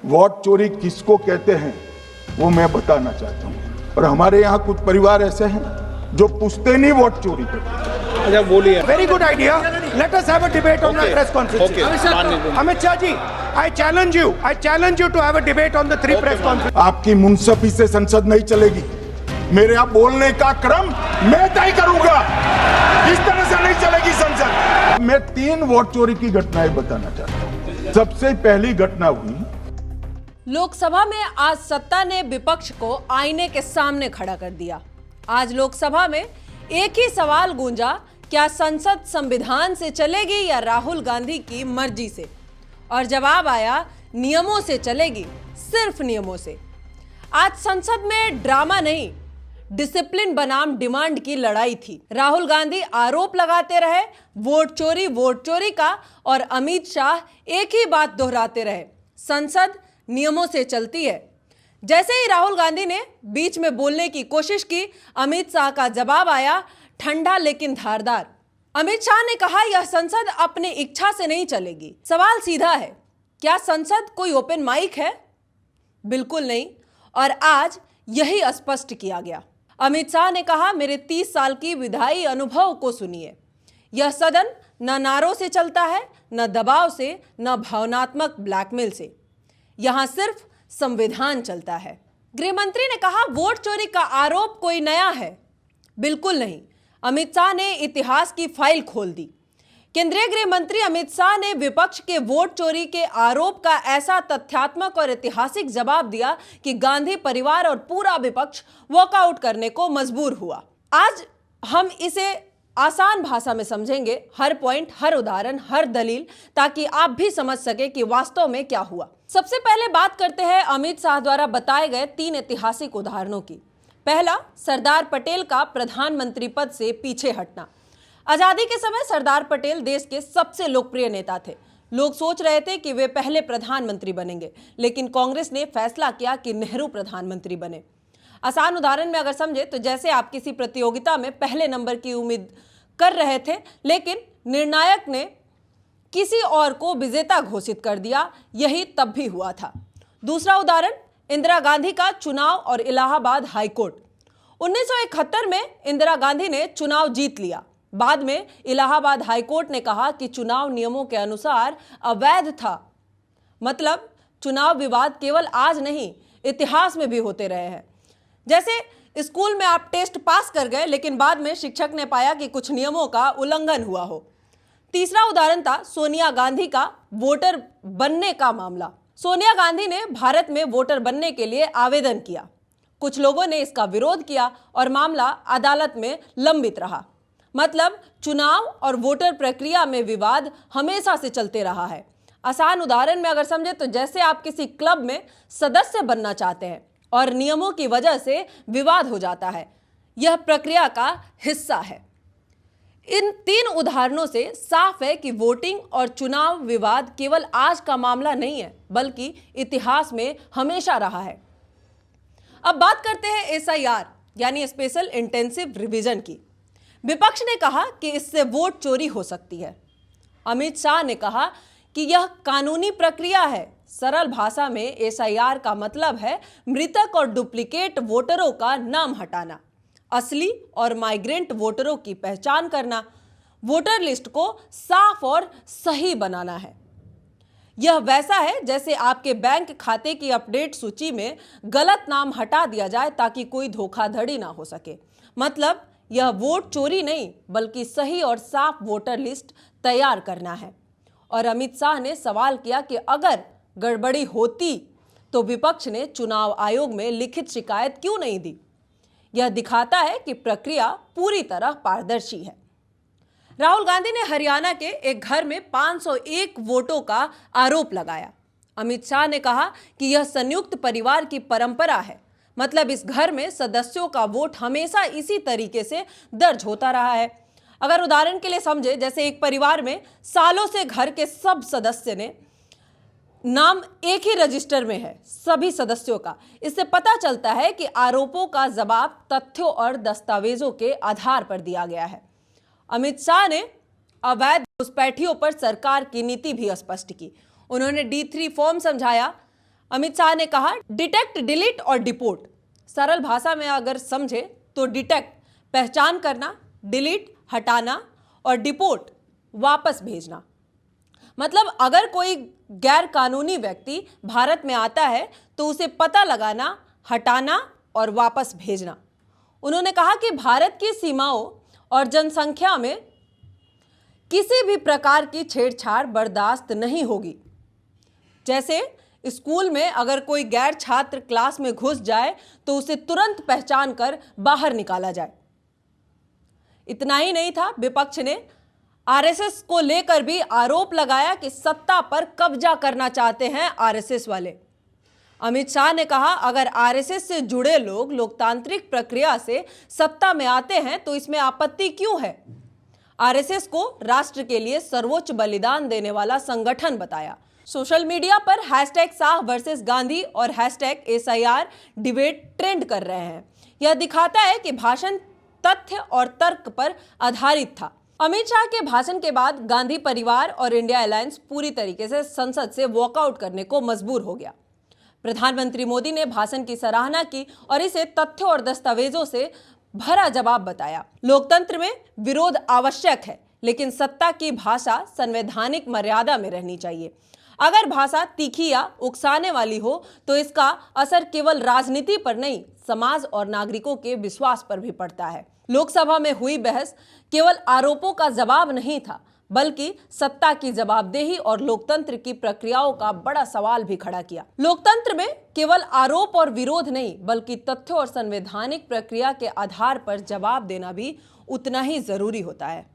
Vote चोरी किसको कहते हैं वो मैं बताना चाहता हूँ। और हमारे यहाँ कुछ परिवार ऐसे हैं जो पूछते नहीं वोट चोरी करते। अच्छा बोलिए। Very good idea. Let us have a debate on the press conference. Amit Shah ji, I challenge you to have a debate on the three press conferences. आपकी मुंसफी से संसद नहीं चलेगी। मेरे यहाँ बोलने का क्रम मैं तय करूंगा। इस तरह से नहीं चलेगी संसद। मैं 3 वोट चोरी की घटनाएं बताना चाहता हूँ। सबसे पहली घटना हुई, लोकसभा में आज सत्ता ने विपक्ष को आईने के सामने खड़ा कर दिया। आज लोकसभा में एक ही सवाल गूंजा, क्या संसद संविधान से चलेगी या राहुल गांधी की मर्जी से? और जवाब आया, नियमों से चलेगी, सिर्फ नियमों से। आज संसद में ड्रामा नहीं, डिसिप्लिन बनाम डिमांड की लड़ाई थी। राहुल गांधी आरोप लगाते रहे वोट चोरी का, और अमित शाह एक ही बात दोहराते रहे, संसद नियमों से चलती है। जैसे ही राहुल गांधी ने बीच में बोलने की कोशिश की, अमित शाह का जवाब आया, ठंडा लेकिन धारदार। अमित शाह ने कहा, यह संसद अपनी इच्छा से नहीं चलेगी। सवाल सीधा है, क्या संसद कोई ओपन माइक है? बिल्कुल नहीं। और आज यही स्पष्ट किया गया। अमित शाह ने कहा, मेरे 30 साल की विधायी अनुभव को सुनिए। यह सदन न नारों से चलता है, न दबाव से, न भावनात्मक ब्लैकमेल से। यहां सिर्फ संविधान चलता है। गृह मंत्री ने कहा, वोट चोरी का आरोप कोई नया है? बिल्कुल नहीं। अमित शाह ने इतिहास की फाइल खोल दी। केंद्रीय गृह मंत्री अमित शाह ने विपक्ष के वोट चोरी के आरोप का ऐसा तथ्यात्मक और ऐतिहासिक जवाब दिया कि गांधी परिवार और पूरा विपक्ष वॉकआउट करने को मजबूर हुआ। आज हम इसे आसान भाषा में समझेंगे, हर पॉइंट, हर उदाहरण, हर दलील, ताकि आप भी समझ सके कि वास्तव में क्या हुआ। सबसे पहले बात करते हैं अमित शाह द्वारा बताए गए 3 ऐतिहासिक उदाहरणों की। पहला, सरदार पटेल का प्रधानमंत्री पद से पीछे हटना। आजादी के समय सरदार पटेल देश के सबसे लोकप्रिय नेता थे। लोग सोच रहे थे कि वे पहले प्रधानमंत्री बनेंगे, लेकिन कांग्रेस ने फैसला किया कि नेहरू प्रधानमंत्री बने। आसान उदाहरण में अगर समझे तो जैसे आप किसी प्रतियोगिता में पहले नंबर की उम्मीद कर रहे थे, लेकिन निर्णायक ने किसी और को विजेता घोषित कर दिया। यही तब भी हुआ था। दूसरा उदाहरण, इंदिरा गांधी का चुनाव और इलाहाबाद हाईकोर्ट। 1971 में इंदिरा गांधी ने चुनाव जीत लिया। बाद में इलाहाबाद हाईकोर्ट ने कहा कि चुनाव नियमों के अनुसार अवैध था। मतलब चुनाव विवाद केवल आज नहीं, इतिहास में भी होते रहे हैं। जैसे स्कूल में आप टेस्ट पास कर गए, लेकिन बाद में शिक्षक ने पाया कि कुछ नियमों का उल्लंघन हुआ हो। तीसरा उदाहरण था सोनिया गांधी का वोटर बनने का मामला। सोनिया गांधी ने भारत में वोटर बनने के लिए आवेदन किया। कुछ लोगों ने इसका विरोध किया और मामला अदालत में लंबित रहा। मतलब चुनाव और वोटर प्रक्रिया में विवाद हमेशा से चलते रहा है। आसान उदाहरण में अगर समझे तो जैसे आप किसी क्लब में सदस्य बनना चाहते हैं और नियमों की वजह से विवाद हो जाता है। यह प्रक्रिया का हिस्सा है। इन 3 उदाहरणों से साफ है कि वोटिंग और चुनाव विवाद केवल आज का मामला नहीं है, बल्कि इतिहास में हमेशा रहा है। अब बात करते हैं एसआईआर यानी स्पेशल इंटेंसिव रिवीजन की। विपक्ष ने कहा कि इससे वोट चोरी हो सकती है। अमित शाह ने कहा कि यह कानूनी प्रक्रिया है। सरल भाषा में एसआईआर का मतलब है मृतक और डुप्लीकेट वोटरों का नाम हटाना, असली और माइग्रेंट वोटरों की पहचान करना, वोटर लिस्ट को साफ और सही बनाना है। यह वैसा है जैसे आपके बैंक खाते की अपडेट सूची में गलत नाम हटा दिया जाए ताकि कोई धोखाधड़ी ना हो सके। मतलब यह वोट चोरी नहीं, बल्कि सही और साफ वोटर लिस्ट तैयार करना है। और अमित शाह ने सवाल किया कि अगर गड़बड़ी होती तो विपक्ष ने चुनाव आयोग में लिखित शिकायत क्यों नहीं दी? यह दिखाता है कि प्रक्रिया पूरी तरह पारदर्शी है। राहुल गांधी ने हरियाणा के एक घर में 501 वोटों का आरोप लगाया। अमित शाह ने कहा कि यह संयुक्त परिवार की परंपरा है। मतलब इस घर में सदस्यों का वोट हमेशा इसी तरीके से दर्ज होता रहा है। अगर उदाहरण के लिए समझे, जैसे एक परिवार में सालों से घर के सब सदस्य ने नाम एक ही रजिस्टर में है, सभी सदस्यों का। इससे पता चलता है कि आरोपों का जवाब तथ्यों और दस्तावेजों के आधार पर दिया गया है। अमित शाह ने अवैध घुसपैठियों पर सरकार की नीति भी स्पष्ट की। उन्होंने D3 फॉर्म समझाया। अमित शाह ने कहा, डिटेक्ट, डिलीट और डिपोर्ट। सरल भाषा में अगर समझे तो डिटेक्ट पहचान करना, डिलीट हटाना और डिपोर्ट वापस भेजना। मतलब अगर कोई गैर कानूनी व्यक्ति भारत में आता है तो उसे पता लगाना, हटाना और वापस भेजना। उन्होंने कहा कि भारत की सीमाओं और जनसंख्या में किसी भी प्रकार की छेड़छाड़ बर्दाश्त नहीं होगी। जैसे स्कूल में अगर कोई गैर छात्र क्लास में घुस जाए तो उसे तुरंत पहचान कर बाहर निकाला जाए। इतना ही नहीं था, विपक्ष ने आरएसएस को लेकर भी आरोप लगाया कि सत्ता पर कब्जा करना चाहते हैं आरएसएस वाले। अमित शाह ने कहा, अगर आरएसएस से जुड़े लोग लोकतांत्रिक प्रक्रिया से सत्ता में आते हैं तो इसमें आपत्ति क्यों है। आरएसएस को राष्ट्र के लिए सर्वोच्च बलिदान देने वाला संगठन बताया। सोशल मीडिया पर हैशटैग शाह वर्सेस गांधी और हैशटैग SIR डिबेट ट्रेंड कर रहे हैं। यह दिखाता है कि भाषण तथ्य और तर्क पर आधारित था। अमित शाह के भाषण के बाद गांधी परिवार और इंडिया अलायंस पूरी तरीके से संसद से वॉकआउट करने को मजबूर हो गया। प्रधानमंत्री मोदी ने भाषण की सराहना की और इसे तथ्यों और दस्तावेजों से भरा जवाब बताया। लोकतंत्र में विरोध आवश्यक है, लेकिन सत्ता की भाषा संवैधानिक मर्यादा में रहनी चाहिए। अगर भाषा तीखी या उकसाने वाली हो तो इसका असर केवल राजनीति पर नहीं, समाज और नागरिकों के विश्वास पर भी पड़ता है। लोकसभा में हुई बहस केवल आरोपों का जवाब नहीं था, बल्कि सत्ता की जवाबदेही और लोकतंत्र की प्रक्रियाओं का बड़ा सवाल भी खड़ा किया। लोकतंत्र में केवल आरोप और विरोध नहीं, बल्कि तथ्यों और संवैधानिक प्रक्रिया के आधार पर जवाब देना भी उतना ही जरूरी होता है।